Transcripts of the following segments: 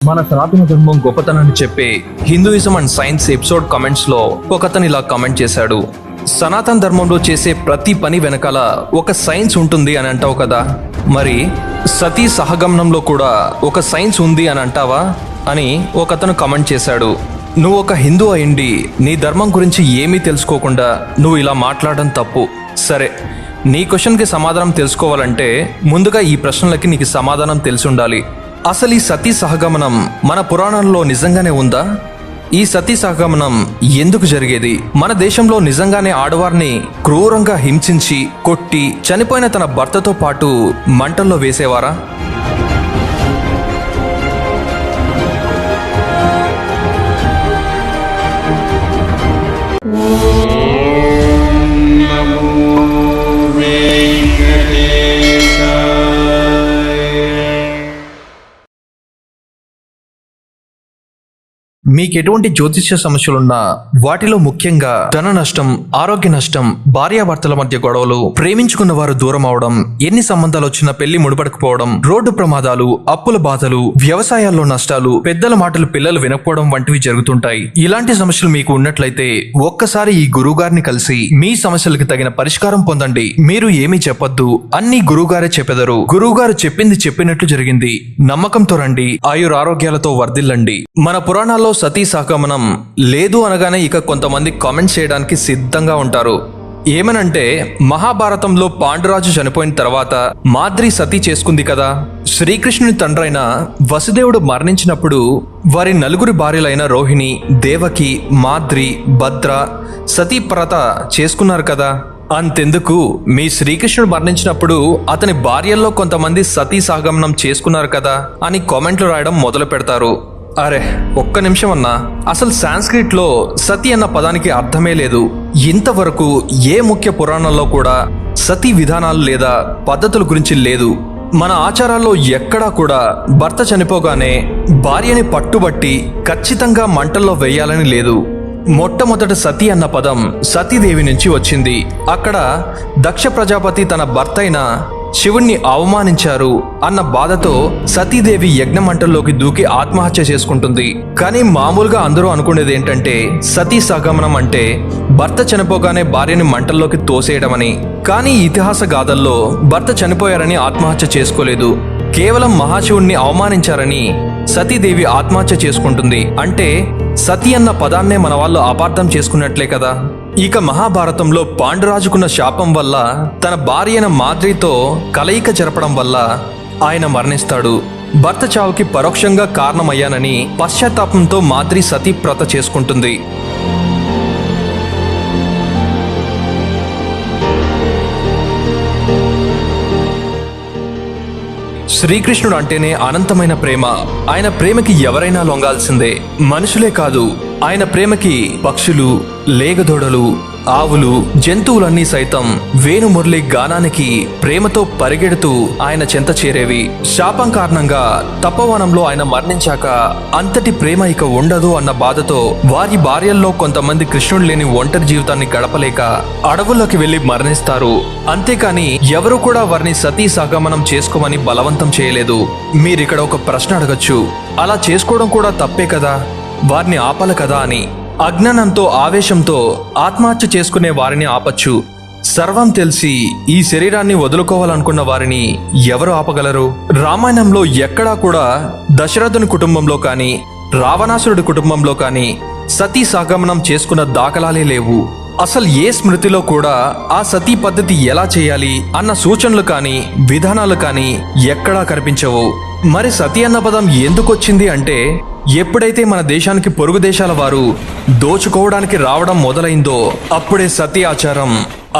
మన సనాతన ధర్మం గొప్పతనాన్ని చెప్పే Hinduism and science episode comments లో ఒకతను ఇలా కామెంట్ చేశాడు. సనాతన ధర్మంలో చేసే ప్రతి పని వెనకాల ఒక సైన్స్ ఉంటుంది అని అంటావు కదా, మరి సతీ సహగమనంలో కూడా ఒక సైన్స్ ఉంది అని అంటావా అని ఒకతను కామెంట్ చేశాడు. నువ్వు ఒక హిందూ అయిండి నీ ధర్మం గురించి ఏమీ తెలుసుకోకుండా నువ్వు ఇలా మాట్లాడడం తప్పు. సరే, నీ క్వశ్చన్కి సమాధానం తెలుసుకోవాలంటే ముందుగా ఈ ప్రశ్నలకి నీకు సమాధానం తెలిసి ఉండాలి. అసలు ఈ సతీ సహగమనం మన పురాణాల్లో నిజంగానే ఉందా? ఈ సతీ సహగమనం ఎందుకు జరిగేది? మన దేశంలో నిజంగానే ఆడవారిని క్రూరంగా హింసించి కొట్టి చనిపోయిన తన భర్తతో పాటు మంటల్లో వేసేవారా? మీకు ఎటువంటి జ్యోతిష్య సమస్యలున్నా వాటిలో ముఖ్యంగా ధన నష్టం, ఆరోగ్య నష్టం, భార్యాభర్తల మధ్య గొడవలు, ప్రేమించుకున్న వారు దూరం అవడం, ఎన్ని సంబంధాలు వచ్చినా పెళ్లి ముడిపడకపోవడం, రోడ్డు ప్రమాదాలు, అప్పుల బాధలు, వ్యవసాయాల్లో నష్టాలు, పెద్దల మాటలు పిల్లలు వినకపోవడం వంటివి జరుగుతుంటాయి. ఇలాంటి సమస్యలు మీకు ఉన్నట్లయితే ఒక్కసారి ఈ గురువుగారిని కలిసి మీ సమస్యలకు తగిన పరిష్కారం పొందండి. మీరు ఏమీ చెప్పొద్దు, అన్ని గురువుగారే చెప్పెదరు. గురువుగారు చెప్పింది చెప్పినట్లు జరిగింది. నమ్మకంతో రండి, ఆయురారోగ్యాలతో వర్ధిల్లండి. మన పురాణాల్లో సతీ సహగమనం లేదు అనగానే ఇక కొంతమంది కామెంట్స్ చేయడానికి సిద్ధంగా ఉంటారు. ఏమనంటే, మహాభారతంలో పాండురాజు చనిపోయిన తర్వాత మాద్రి సతీ చేసుకుంది కదా. శ్రీకృష్ణుని తండ్రైన వసుదేవుడు మరణించినప్పుడు వారి నలుగురి భార్యలైన రోహిణి, దేవకి, మాద్రి, భద్ర, సతీప్రత చేసుకున్నారు కదా. అంతెందుకు, మీ శ్రీకృష్ణుడు మరణించినప్పుడు అతని భార్యల్లో కొంతమంది సతీ సహగమనం చేసుకున్నారు కదా అని కామెంట్లు రాయడం మొదలు పెడతారు. అరే ఒక్క నిమిషం అన్నా, అసలు సాంస్క్రిట్ లో సతీ అన్న పదానికి అర్థమే లేదు. ఇంతవరకు ఏ ముఖ్య పురాణంలో కూడా సతీ విధానాలు లేదా పద్ధతుల గురించి లేదు. మన ఆచారాల్లో ఎక్కడా కూడా భర్త చనిపోగానే భార్యని పట్టుబట్టి ఖచ్చితంగా మంటల్లో వేయాలని లేదు. మొట్టమొదట సతీ అన్న పదం సతీదేవి నుంచి వచ్చింది. అక్కడ దక్ష ప్రజాపతి తన భర్త అయిన శివుణ్ణి అవమానించారు అన్న బాధతో సతీదేవి యజ్ఞమంటల్లోకి దూకి ఆత్మహత్య చేసుకుంటుంది. కానీ మామూలుగా అందరూ అనుకునేది ఏంటంటే సతీ సహగమనం అంటే భర్త చనిపోగానే భార్యని మంటల్లోకి తోసేయడమని. కానీ ఇతిహాస గాథల్లో భర్త చనిపోయారని ఆత్మహత్య చేసుకోలేదు, కేవలం మహాశివుణ్ణి అవమానించారని సతీదేవి ఆత్మహత్య చేసుకుంటుంది. అంటే సతీ అన్న పదాన్నే మన వాళ్ళు అపార్థం చేసుకున్నట్లే కదా. ఇక మహాభారతంలో పాండురాజుకున్న శాపం వల్ల తన భార్య అయిన మాద్రితో కలయిక జరపడం వల్ల ఆయన మరణిస్తాడు. భర్త చావుకి పరోక్షంగా కారణమయ్యానని పశ్చాత్తాపంతో మాద్రి సతీప్రత చేసుకుంటుంది. శ్రీకృష్ణుడు అంటేనే అనంతమైన ప్రేమ. ఆయన ప్రేమకి ఎవరైనా లొంగాల్సిందే. మనుషులే కాదు, ఆయన ప్రేమకి పక్షులు, లేగదోడలు, ఆవులు, జంతువులన్నీ సైతం వేణుమురళి గానానికి ప్రేమతో పరిగెడుతూ ఆయన చెంత చేరేవి. శాపం కారణంగా తపోవనంలో ఆయన మరణించాక అంతటి ప్రేమ ఇక ఉండదు అన్న బాధతో వారి భార్యల్లో కొంతమంది కృష్ణుడు లేని ఒంటరి జీవితాన్ని గడపలేక అడవుల్లోకి వెళ్లి మరణిస్తారు. అంతేకాని ఎవరు కూడా వారిని సతీ సహగమనం చేసుకోమని బలవంతం చేయలేదు. మీరిక్కడ ఒక ప్రశ్న అడగచ్చు, అలా చేసుకోవడం కూడా తప్పే కదా, వారిని ఆపాలి కదా అని. అజ్ఞానంతో, ఆవేశంతో ఆత్మహత్య చేసుకునే వారిని ఆపచ్చు. సర్వం తెలిసి ఈ శరీరాన్ని వదులుకోవాలనుకున్న వారిని ఎవరు ఆపగలరు? రామాయణంలో ఎక్కడా కూడా దశరథుని కుటుంబంలో కానీ రావణాసురుడి కుటుంబంలో కానీ సతీ సహగమనం చేసుకున్న దాఖలాలే లేవు. అసలు ఏ స్మృతిలో కూడా ఆ సతీ పద్ధతి ఎలా చేయాలి అన్న సూచనలు కానీ విధానాలు కానీ ఎక్కడా కనిపించవు. మరి సతీ అన్న పదం ఎందుకొచ్చింది అంటే, ఎప్పుడైతే మన దేశానికి పొరుగు దేశాల వారు దోచుకోవడానికి రావడం మొదలైందో అప్పుడే సతీ ఆచారం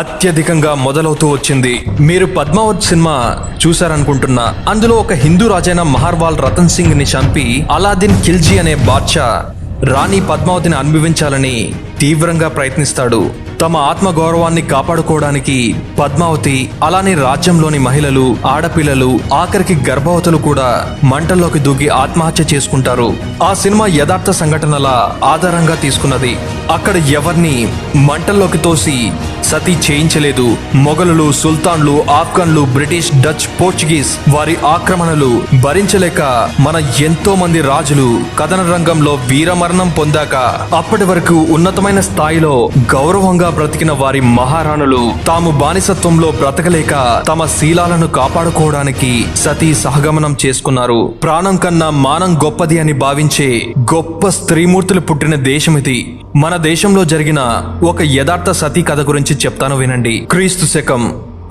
అత్యధికంగా మొదలవుతూ వచ్చింది. మీరు పద్మావత్ సినిమా చూశారనుకుంటున్నా. అందులో ఒక హిందూ రాజైన మహార్వాల్ రతన్ సింగ్ ని చంపి అలాదిన్ ఖిల్జీ అనే బాద్షా రాణి పద్మావతిని అనుభవించాలని తీవ్రంగా ప్రయత్నిస్తాడు. తమ ఆత్మగౌరవాన్ని కాపాడుకోవడానికి పద్మావతి, అలానే రాజ్యంలోని మహిళలు, ఆడపిల్లలు, ఆఖరికి గర్భవతులు కూడా మంటల్లోకి దూకి ఆత్మహత్య చేసుకుంటారు. ఆ సినిమా యథార్థ సంఘటనల ఆధారంగా తీసుకున్నది. అక్కడ ఎవరిని మంటల్లోకి తోసి సతీ చేయించలేదు. మొఘలులు, సుల్తాన్లు, ఆఫ్ఘన్లు, బ్రిటిష్, డచ్, పోర్చుగీస్ వారి ఆక్రమణలు భరించలేక మన ఎంతో మంది రాజులు కథన రంగంలో వీరమరణం పొందాక అప్పటి వరకు ఉన్నతమైన స్థాయిలో గౌరవంగా బ్రతికిన వారి మహారాణులు తాము బానిసత్వంలో బ్రతకలేక తమ శీలాలను కాపాడుకోవడానికి సతీ సహగమనం చేసుకున్నారు. ప్రాణం కన్నా మానం గొప్పది అని భావించే గొప్ప స్త్రీమూర్తులు పుట్టిన దేశమిది. మన దేశంలో జరిగిన ఒక యథార్థ సతీ కథ గురించి చెప్తాను వినండి. క్రీస్తు శకం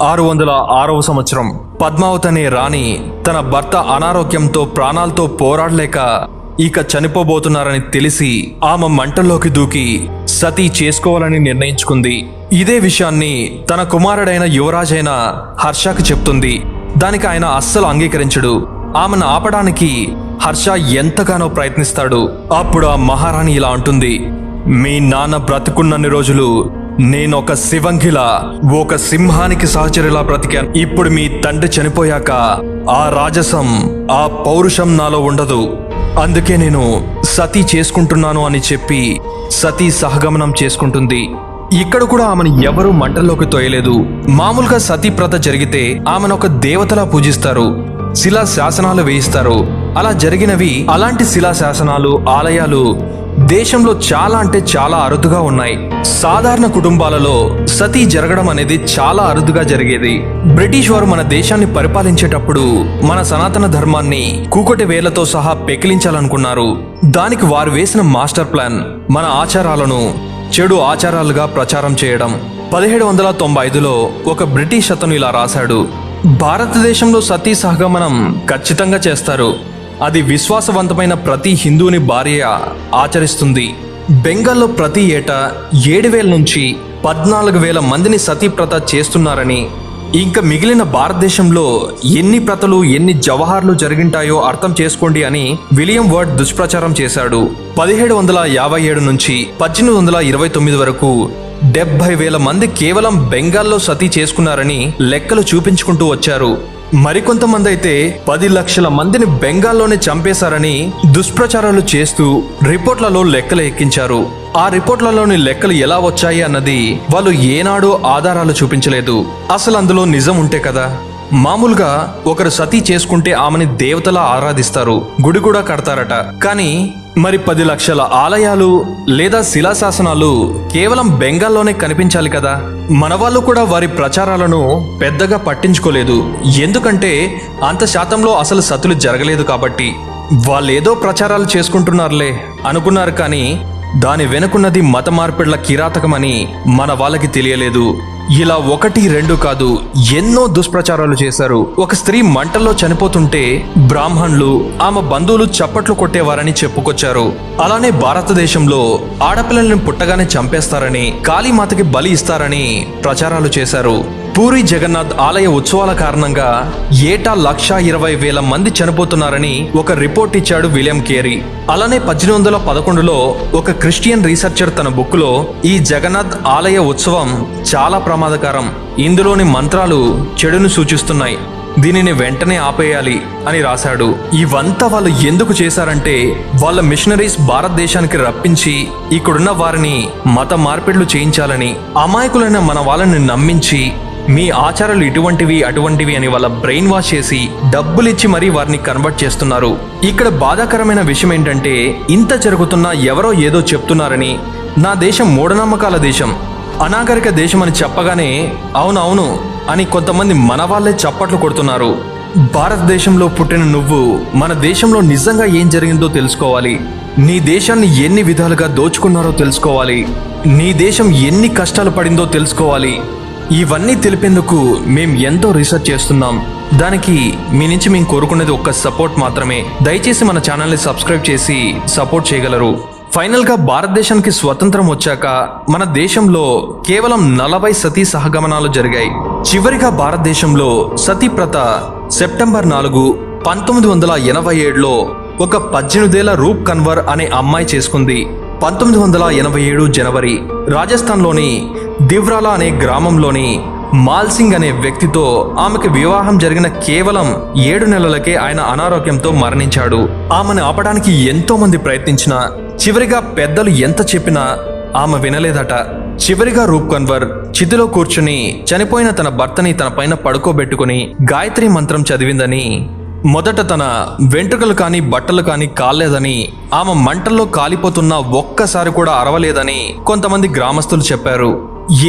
606వ సంవత్సరం పద్మావతి అనే రాణి తన భర్త అనారోగ్యంతో ప్రాణాలతో పోరాడలేక ఇక చనిపోబోతున్నారని తెలిసి ఆమె మంటల్లోకి దూకి సతీ చేసుకోవాలని నిర్ణయించుకుంది. ఇదే విషయాన్ని తన కుమారుడైన యువరాజైన హర్షకు చెప్తుంది. దానికి ఆయన అస్సలు అంగీకరించడు. ఆమెను ఆపడానికి హర్ష ఎంతగానో ప్రయత్నిస్తాడు. అప్పుడు ఆ మహారాణి ఇలా అంటుంది, మీ నాన్న బ్రతుకున్నన్ని రోజులు నేనొక శివంగిలా, ఒక సింహానికి సహచరిలా బ్రతికాను. ఇప్పుడు మీ తండ్రి చనిపోయాక ఆ రాజసం, ఆ పౌరుషం నాలో ఉండదు. అందుకే నేను సతీ చేసుకుంటున్నాను అని చెప్పి సతీ సహగమనం చేసుకుంటుంది. ఇక్కడ కూడా ఆమెను ఎవరూ మంటల్లోకి తోయలేదు. మామూలుగా సతీ ప్రథ జరిగితే ఆమెను ఒక దేవతలా పూజిస్తారు, శిలా శాసనాలు వేయిస్తారు. అలా జరిగినవి, అలాంటి శిలా శాసనాలు, ఆలయాలు దేశంలో చాలా అంటే చాలా అరుదుగా ఉన్నాయి. సాధారణ కుటుంబాలలో సతీ జరగడం అనేది చాలా అరుదుగా జరిగేది. బ్రిటిష్ వారు మన దేశాన్ని పరిపాలించేటప్పుడు మన సనాతన ధర్మాన్ని కూకటి వేళ్లతో సహా పెకిలించాలనుకున్నారు. దానికి వారు వేసిన మాస్టర్ ప్లాన్ మన ఆచారాలను చెడు ఆచారాలుగా ప్రచారం చేయడం. 1795లో ఒక బ్రిటిష్ అతను ఇలా రాశాడు, భారతదేశంలో సతీ సహగమనం ఖచ్చితంగా చేస్తారు. అది విశ్వాసవంతమైన ప్రతి హిందువుని భార్య ఆచరిస్తుంది. బెంగాల్లో ప్రతి ఏటా 7,000 నుంచి 14,000 మందిని సతీ ప్రథ చేస్తున్నారని, ఇంకా మిగిలిన భారతదేశంలో ఎన్ని ప్రథలు, ఎన్ని జవహార్లు జరిగింటాయో అర్థం చేసుకోండి అని విలియం వర్డ్ దుష్ప్రచారం చేశాడు. 1757 నుంచి 1829 వరకు 70,000 మంది కేవలం బెంగాల్లో సతీ చేసుకున్నారని లెక్కలు చూపించుకుంటూ వచ్చారు. మరికొంతమంది అయితే 10 లక్షల మందిని బెంగాల్లోనే చంపేశారని దుష్ప్రచారాలు చేస్తూ రిపోర్ట్లలో లెక్కలు ఎక్కించారు. ఆ రిపోర్ట్లలోని లెక్కలు ఎలా వచ్చాయి అన్నది వాళ్ళు ఏనాడూ ఆధారాలు చూపించలేదు. అసలు అందులో నిజం ఉంటే కదా. మామూలుగా ఒకరు సతీ చేసుకుంటే ఆమెని దేవతలా ఆరాధిస్తారు, గుడి కూడా కడతారట. కానీ మరి 10 లక్షల ఆలయాలు లేదా శిలాశాసనాలు కేవలం బెంగాల్లోనే కనిపించాలి కదా. మన వాళ్ళు కూడా వారి ప్రచారాలను పెద్దగా పట్టించుకోలేదు. ఎందుకంటే అంత శాతంలో అసలు సతులు జరగలేదు కాబట్టి. వాళ్ళేదో ప్రచారాలు చేసుకుంటున్నారులే అనుకున్నారు. కానీ దాని వెనుకున్నది మత మార్పిళ్ల కిరాతకమని మన వాళ్ళకి తెలియలేదు. ఇలా 1, 2 కాదు, ఎన్నో దుష్ప్రచారాలు చేశారు. ఒక స్త్రీ మంటల్లో చనిపోతుంటే బ్రాహ్మణులు, ఆమె బంధువులు చప్పట్లు కొట్టేవారని చెప్పుకొచ్చారు. అలానే భారతదేశంలో ఆడపిల్లల్ని పుట్టగానే చంపేస్తారని, కాళీమాతకి బలి ఇస్తారని ప్రచారాలు చేశారు. పూరి జగన్నాథ్ ఆలయ ఉత్సవాల కారణంగా ఏటా 1,20,000 మంది చనిపోతున్నారని ఒక రిపోర్ట్ ఇచ్చాడు విలియం కేరీ. అలానే 1811లో ఒక క్రిస్టియన్ రీసెర్చర్ తన బుక్లో ఈ జగన్నాథ్ ఆలయ ఉత్సవం చాలా ప్రమాదకరం, ఇందులోని మంత్రాలు చెడును సూచిస్తున్నాయి, దీనిని వెంటనే ఆపేయాలి అని రాశాడు. ఇవంతా వాళ్ళు ఎందుకు చేశారంటే వాళ్ళ మిషనరీస్ భారతదేశానికి రప్పించి ఇక్కడున్న వారిని మత మార్పిడులు చేయించాలని, అమాయకులైన మన వాళ్ళని నమ్మించి మీ ఆచారాలు ఇటువంటివి అటువంటివి అని వాళ్ళ బ్రెయిన్ వాష్ చేసి డబ్బులిచ్చి మరీ వారిని కన్వర్ట్ చేస్తున్నారు. ఇక్కడ బాధాకరమైన విషయం ఏంటంటే ఇంత జరుగుతున్నా ఎవరో ఏదో చెప్తున్నారని, నా దేశం మూఢనమ్మకాల దేశం, అనాగరిక దేశం అని చెప్పగానే అవునవును అని కొంతమంది మన వాళ్ళే చప్పట్లు కొడుతున్నారు. భారతదేశంలో పుట్టిన నువ్వు మన దేశంలో నిజంగా ఏం జరిగిందో తెలుసుకోవాలి. నీ దేశాన్ని ఎన్ని విధాలుగా దోచుకున్నారో తెలుసుకోవాలి. నీ దేశం ఎన్ని కష్టాలు పడిందో తెలుసుకోవాలి. ఇవన్నీ తెలిపేందుకు మేం ఎంతో రీసెర్చ్ చేస్తున్నాం. దానికి మీ నుంచి మేము కోరుకునేది ఒక్క సపోర్ట్ మాత్రమే. దయచేసి మన ఛానల్ని సబ్స్క్రైబ్ చేసి సపోర్ట్ చేయగలరు. ఫైనల్గా భారతదేశానికి స్వతంత్రం వచ్చాక మన దేశంలో కేవలం 40 సతీ సహగమనాలు జరిగాయి. చివరిగా భారతదేశంలో సతీ ప్రథ సెప్టెంబర్ 4, 1987లో ఒక 18 ఏళ్ల రూప్ కన్వర్ అనే అమ్మాయి చేసుకుంది. 1987 జనవరి రాజస్థాన్లోని దివ్రాలా అనే గ్రామంలోని మాల్సింగ్ అనే వ్యక్తితో ఆమెకు వివాహం జరిగిన కేవలం 7 నెలలకే ఆయన అనారోగ్యంతో మరణించాడు. ఆమెను ఆపడానికి ఎంతో మంది ప్రయత్నించినా చివరిగా పెద్దలు ఎంత చెప్పినా ఆమె వినలేదట. చివరిగా రూప్ కన్వర్ చితిలో కూర్చుని చనిపోయిన తన భర్తని తన పైన పడుకోబెట్టుకుని గాయత్రి మంత్రం చదివిందని, మొదట తన వెంట్రుకలు కానీ బట్టలు కానీ కాలేదని, ఆమె మంటల్లో కాలిపోతున్న ఒక్కసారి కూడా అరవలేదని కొంతమంది గ్రామస్తులు చెప్పారు.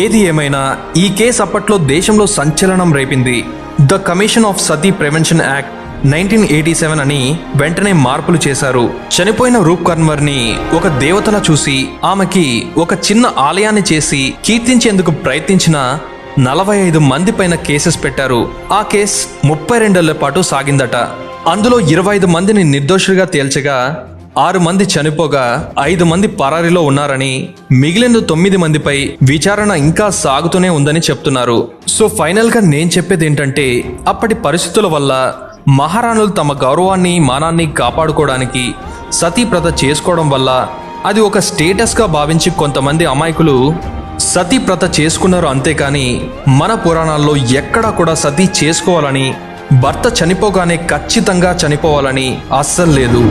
ఏది ఏమైనా ఈ కేసు అప్పట్లో దేశంలో సంచలనం రేపింది. The commission of Sati prevention act 1987 అని వెంటనే మార్పులు చేశారు. చనిపోయిన రూప్ కన్వర్ని ఒక దేవతలా చూసి ఆమెకి ఒక చిన్న ఆలయాన్ని చేసి కీర్తించేందుకు ప్రయత్నించిన 45 మంది పైన కేసెస్ పెట్టారు. ఆ కేసు 32 ఏళ్ల పాటు సాగిందట. అందులో 25 మందిని నిర్దోషులుగా తేల్చగా 6 మంది చనిపోగా 5 మంది పరారీలో ఉన్నారని, మిగిలిన 9 మందిపై విచారణ ఇంకా సాగుతూనే ఉందని చెప్తున్నారు. సో ఫైనల్ గా నేను చెప్పేది ఏంటంటే, అప్పటి పరిస్థితుల వల్ల మహారాణులు తమ గౌరవాన్ని మానాన్ని కాపాడుకోవడానికి సతీ ప్రథ చేసుకోవడం వల్ల అది ఒక స్టేటస్ గా భావించి కొంతమంది అమాయకులు సతీ ప్రథ చేసుకున్నారు. అంతేకాని మన పురాణాల్లో ఎక్కడా కూడా సతీ చేసుకోవాలని, భర్త చనిపోగానే ఖచ్చితంగా చనిపోవాలని అస్సలు లేదు.